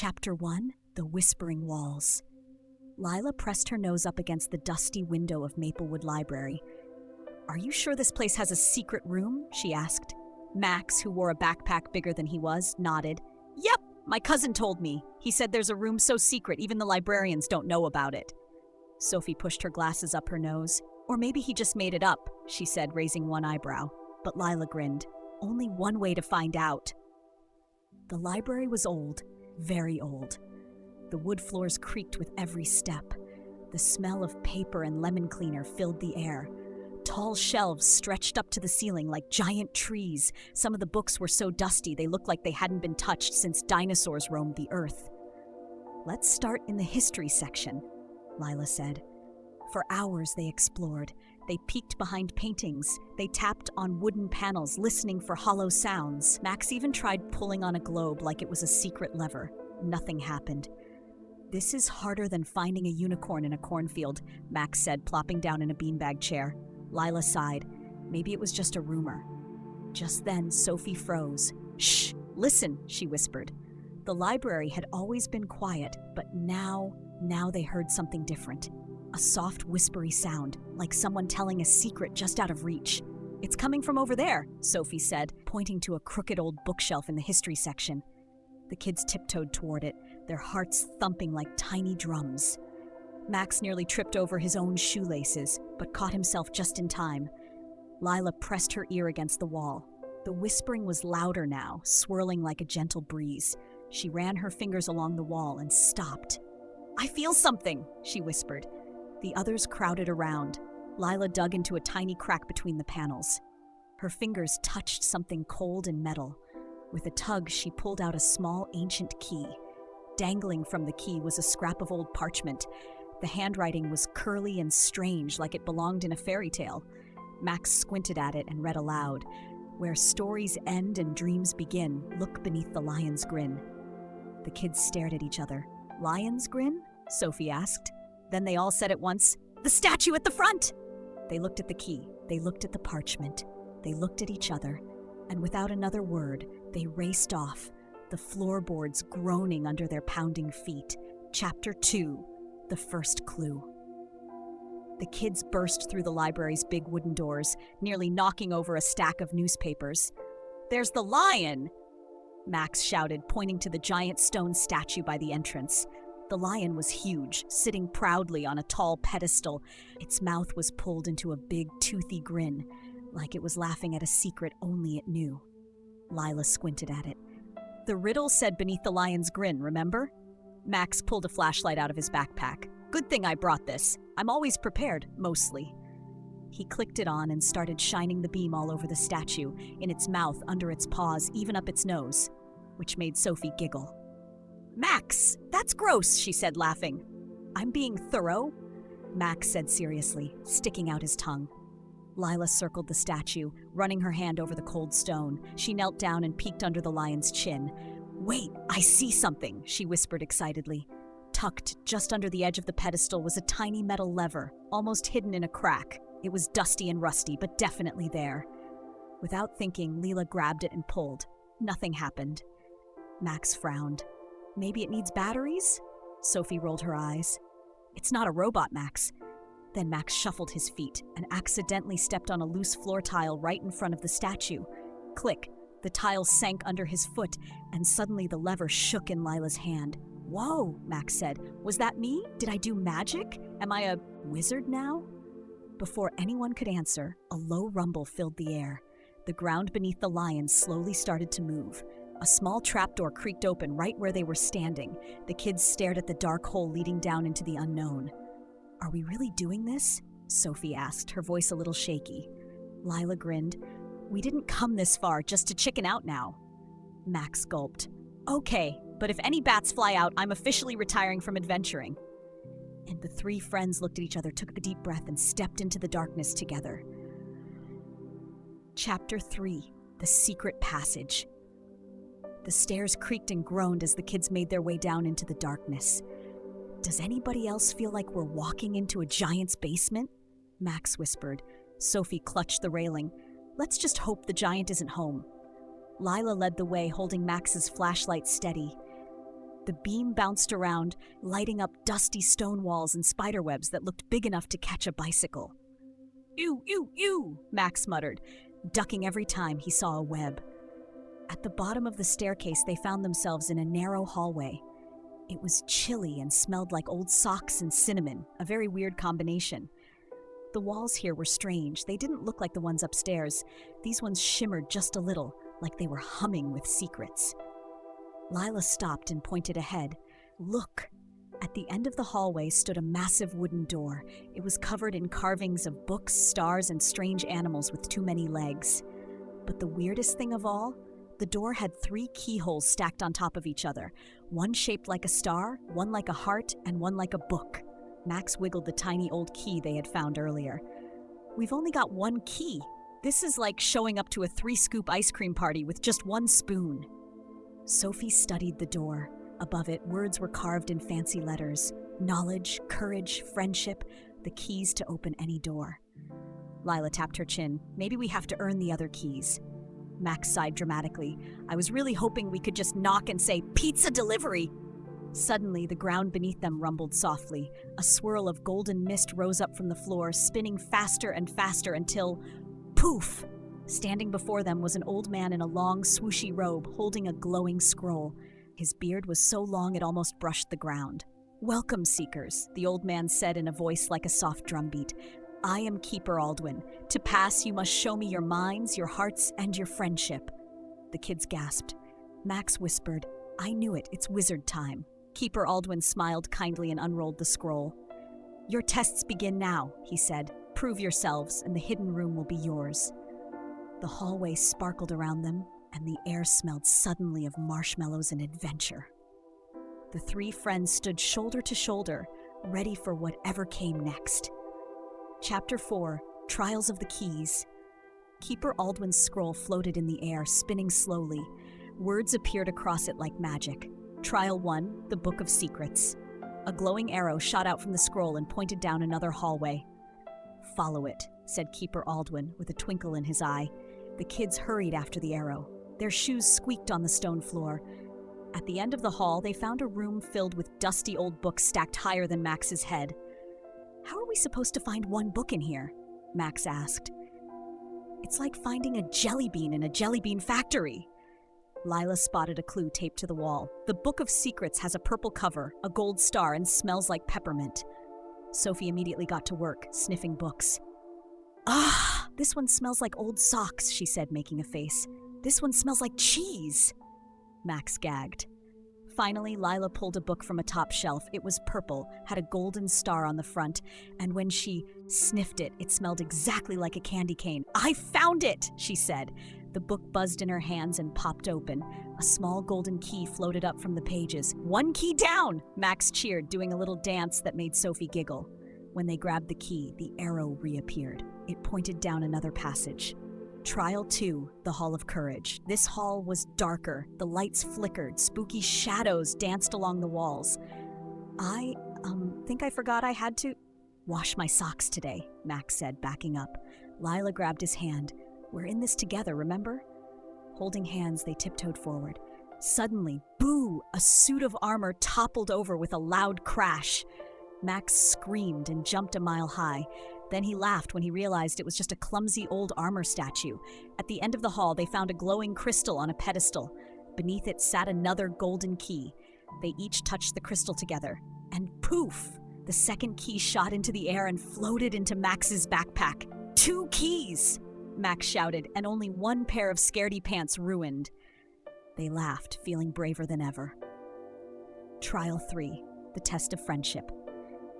Chapter 1: The Whispering Walls. Lila pressed her nose up against the dusty window of Maplewood Library. "Are you sure this place has a secret room?" she asked. Max, who wore a backpack bigger than he was, nodded. "Yep, my cousin told me. He said there's a room so secret even the librarians don't know about it." Sophie pushed her glasses up her nose. "Or maybe he just made it up," she said, raising one eyebrow. But Lila grinned. "Only one way to find out." The library was old, very old. The wood floors creaked with every step. The smell of paper and lemon cleaner filled the air. Tall shelves stretched up to the ceiling like giant trees. Some of the books were so dusty they looked like they hadn't been touched since dinosaurs roamed the earth. "Let's start in the history section," Lila said. For hours they explored. They peeked behind paintings. They tapped on wooden panels, listening for hollow sounds. Max even tried pulling on a globe like it was a secret lever. Nothing happened. "This is harder than finding a unicorn in a cornfield," Max said, plopping down in a beanbag chair. Lila sighed. Maybe it was just a rumor. Just then, Sophie froze. "Shh! Listen," she whispered. The library had always been quiet, but now they heard something different. A soft, whispery sound, like someone telling a secret just out of reach. "It's coming from over there," Sophie said, pointing to a crooked old bookshelf in the history section. The kids tiptoed toward it, their hearts thumping like tiny drums. Max nearly tripped over his own shoelaces, but caught himself just in time. Lila pressed her ear against the wall. The whispering was louder now, swirling like a gentle breeze. She ran her fingers along the wall and stopped. "I feel something," she whispered. The others crowded around. Lila dug into a tiny crack between the panels. Her fingers touched something cold and metal. With a tug, she pulled out a small, ancient key. Dangling from the key was a scrap of old parchment. The handwriting was curly and strange, like it belonged in a fairy tale. Max squinted at it and read aloud. "Where stories end and dreams begin, look beneath the lion's grin." The kids stared at each other. "Lion's grin?" Sophie asked. Then they all said at once, "The statue at the front!" They looked at the key. They looked at the parchment. They looked at each other. And without another word, they raced off, the floorboards groaning under their pounding feet. Chapter 2: The First Clue. The kids burst through the library's big wooden doors, nearly knocking over a stack of newspapers. "There's the lion!" Max shouted, pointing to the giant stone statue by the entrance. The lion was huge, sitting proudly on a tall pedestal. Its mouth was pulled into a big, toothy grin, like it was laughing at a secret only it knew. Lila squinted at it. "The riddle said beneath the lion's grin, remember?" Max pulled a flashlight out of his backpack. "Good thing I brought this. I'm always prepared, mostly." He clicked it on and started shining the beam all over the statue, in its mouth, under its paws, even up its nose, which made Sophie giggle. "Max, that's gross," she said, laughing. "I'm being thorough," Max said seriously, sticking out his tongue. Lila circled the statue, running her hand over the cold stone. She knelt down and peeked under the lion's chin. "Wait, I see something," she whispered excitedly. Tucked just under the edge of the pedestal was a tiny metal lever, almost hidden in a crack. It was dusty and rusty, but definitely there. Without thinking, Lila grabbed it and pulled. Nothing happened. Max frowned. "Maybe it needs batteries?" Sophie rolled her eyes. "It's not a robot, Max." Then Max shuffled his feet and accidentally stepped on a loose floor tile right in front of the statue. Click, the tile sank under his foot, and suddenly the lever shook in Lila's hand. "Whoa," Max said. "Was that me? Did I do magic? Am I a wizard now?" Before anyone could answer, a low rumble filled the air. The ground beneath the lion slowly started to move. A small trapdoor creaked open right where they were standing. The kids stared at the dark hole leading down into the unknown. "Are we really doing this?" Sophie asked, her voice a little shaky. Lila grinned. "We didn't come this far just to chicken out now." Max gulped. "Okay, but if any bats fly out, I'm officially retiring from adventuring." And the three friends looked at each other, took a deep breath, and stepped into the darkness together. Chapter 3: The Secret Passage. The stairs creaked and groaned as the kids made their way down into the darkness. "Does anybody else feel like we're walking into a giant's basement?" Max whispered. Sophie clutched the railing. "Let's just hope the giant isn't home." Lila led the way, holding Max's flashlight steady. The beam bounced around, lighting up dusty stone walls and spiderwebs that looked big enough to catch a bicycle. "Ew, ew, ew," Max muttered, ducking every time he saw a web. At the bottom of the staircase, they found themselves in a narrow hallway. It was chilly and smelled like old socks and cinnamon, a very weird combination. The walls here were strange. They didn't look like the ones upstairs. These ones shimmered just a little, like they were humming with secrets. Lila stopped and pointed ahead. Look! At the end of the hallway stood a massive wooden door. It was covered in carvings of books, stars, and strange animals with too many legs. But the weirdest thing of all, the door had 3 keyholes stacked on top of each other. One shaped like a star, one like a heart, and one like a book. Max wiggled the tiny old key they had found earlier. "We've only got 1 key. This is like showing up to a 3-scoop ice cream party with just 1 spoon." Sophie studied the door. Above it, words were carved in fancy letters. Knowledge, courage, friendship, the keys to open any door. Lila tapped her chin. "Maybe we have to earn the other keys." Max sighed dramatically. "I was really hoping we could just knock and say, 'Pizza delivery!'" Suddenly, the ground beneath them rumbled softly. A swirl of golden mist rose up from the floor, spinning faster and faster until, poof! Standing before them was an old man in a long, swooshy robe, holding a glowing scroll. His beard was so long it almost brushed the ground. "Welcome, seekers," the old man said in a voice like a soft drumbeat. "I am Keeper Aldwin. To pass, you must show me your minds, your hearts, and your friendship." The kids gasped. Max whispered, "I knew it. It's wizard time." Keeper Aldwin smiled kindly and unrolled the scroll. "Your tests begin now," he said. "Prove yourselves, and the hidden room will be yours." The hallway sparkled around them, and the air smelled suddenly of marshmallows and adventure. The 3 friends stood shoulder to shoulder, ready for whatever came next. Chapter 4, Trials of the Keys. Keeper Aldwin's scroll floated in the air, spinning slowly. Words appeared across it like magic. Trial 1, the Book of Secrets. A glowing arrow shot out from the scroll and pointed down another hallway. "Follow it," said Keeper Aldwin, with a twinkle in his eye. The kids hurried after the arrow. Their shoes squeaked on the stone floor. At the end of the hall, they found a room filled with dusty old books stacked higher than Max's head. "How are we supposed to find 1 book in here?" Max asked. "It's like finding a jelly bean in a jelly bean factory." Lila spotted a clue taped to the wall. "The Book of Secrets has a purple cover, a gold star, and smells like peppermint." Sophie immediately got to work, sniffing books. "Ah, this one smells like old socks," she said, making a face. "This one smells like cheese." Max gagged. Finally, Lila pulled a book from a top shelf. It was purple, had a golden star on the front, and when she sniffed it, it smelled exactly like a candy cane. "I found it!" she said. The book buzzed in her hands and popped open. A small golden key floated up from the pages. "1 key down!" Max cheered, doing a little dance that made Sophie giggle. When they grabbed the key, the arrow reappeared. It pointed down another passage. Trial 2, the Hall of Courage. This hall was darker. The lights flickered. Spooky shadows danced along the walls. I think I forgot I had to wash my socks today," Max said, backing up. Lila grabbed his hand. "We're in this together, remember?" Holding hands, they tiptoed forward. Suddenly, boo! A suit of armor toppled over with a loud crash. Max screamed and jumped a mile high. Then he laughed when he realized it was just a clumsy old armor statue. At the end of the hall, they found a glowing crystal on a pedestal. Beneath it sat another golden key. They each touched the crystal together. And poof! The second key shot into the air and floated into Max's backpack. 2 keys! Max shouted, and only 1 pair of scaredy pants ruined. They laughed, feeling braver than ever. Trial 3, the Test of Friendship.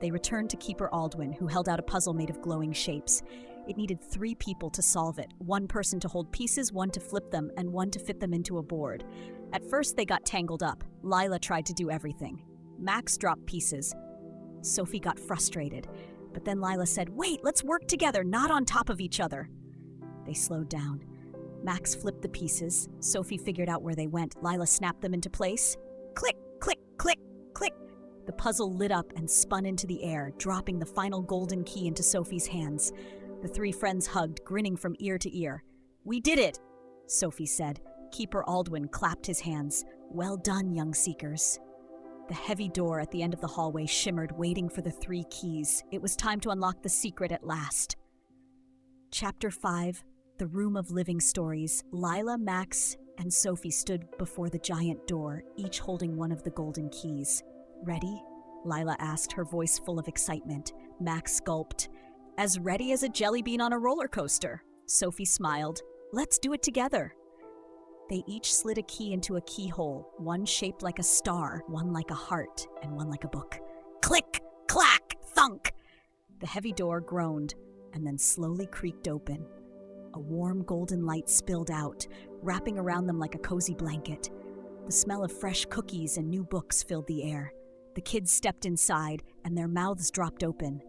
They returned to Keeper Aldwin, who held out a puzzle made of glowing shapes. It needed 3 people to solve it, 1 person to hold pieces, 1 to flip them, and 1 to fit them into a board. At first, they got tangled up. Lila tried to do everything. Max dropped pieces. Sophie got frustrated. But then Lila said, "Wait, let's work together, not on top of each other." They slowed down. Max flipped the pieces. Sophie figured out where they went. Lila snapped them into place. Click, click, click, click. The puzzle lit up and spun into the air, dropping the final golden key into Sophie's hands. The 3 friends hugged, grinning from ear to ear. "We did it," Sophie said. Keeper Aldwin clapped his hands. "Well done, young seekers." The heavy door at the end of the hallway shimmered, waiting for the 3 keys. It was time to unlock the secret at last. Chapter 5, The Room of Living Stories. Lila, Max, and Sophie stood before the giant door, each holding one of the golden keys. "Ready?" Lila asked, her voice full of excitement. Max gulped. "As ready as a jelly bean on a roller coaster." Sophie smiled. "Let's do it together." They each slid a key into a keyhole, one shaped like a star, one like a heart, and one like a book. Click, clack, thunk! The heavy door groaned, and then slowly creaked open. A warm golden light spilled out, wrapping around them like a cozy blanket. The smell of fresh cookies and new books filled the air. The kids stepped inside, and their mouths dropped open.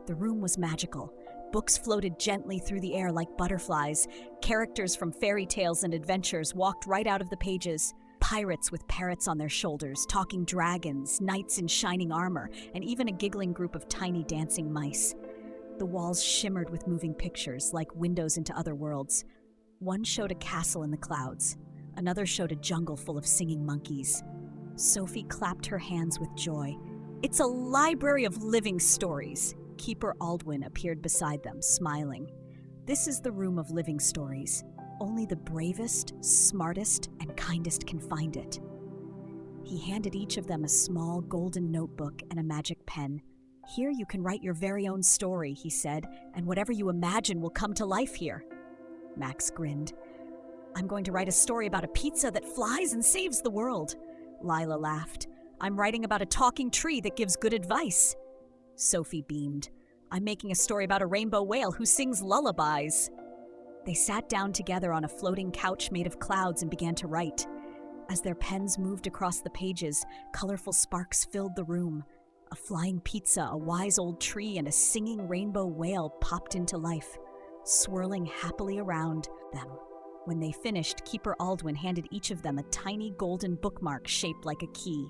The room was magical. Books floated gently through the air like butterflies. Characters from fairy tales and adventures walked right out of the pages. Pirates with parrots on their shoulders, talking dragons, knights in shining armor, and even a giggling group of tiny dancing mice. The walls shimmered with moving pictures, like windows into other worlds. One showed a castle in the clouds. Another showed a jungle full of singing monkeys. Sophie clapped her hands with joy. "It's a library of living stories." Keeper Aldwin appeared beside them, smiling. "This is the room of living stories. Only the bravest, smartest, and kindest can find it." He handed each of them a small golden notebook and a magic pen. "Here you can write your very own story," he said, "and whatever you imagine will come to life here." Max grinned. "I'm going to write a story about a pizza that flies and saves the world." Lila laughed. "I'm writing about a talking tree that gives good advice." Sophie beamed. "I'm making a story about a rainbow whale who sings lullabies." They sat down together on a floating couch made of clouds and began to write. As their pens moved across the pages, colorful sparks filled the room. A flying pizza, a wise old tree, and a singing rainbow whale popped into life, swirling happily around them. When they finished, Keeper Aldwin handed each of them a tiny golden bookmark shaped like a key.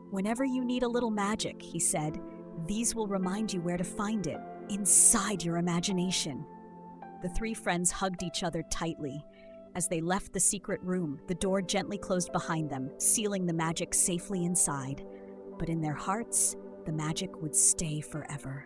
"Whenever you need a little magic," he said, "these will remind you where to find it, inside your imagination." The 3 friends hugged each other tightly. As they left the secret room, the door gently closed behind them, sealing the magic safely inside. But in their hearts, the magic would stay forever.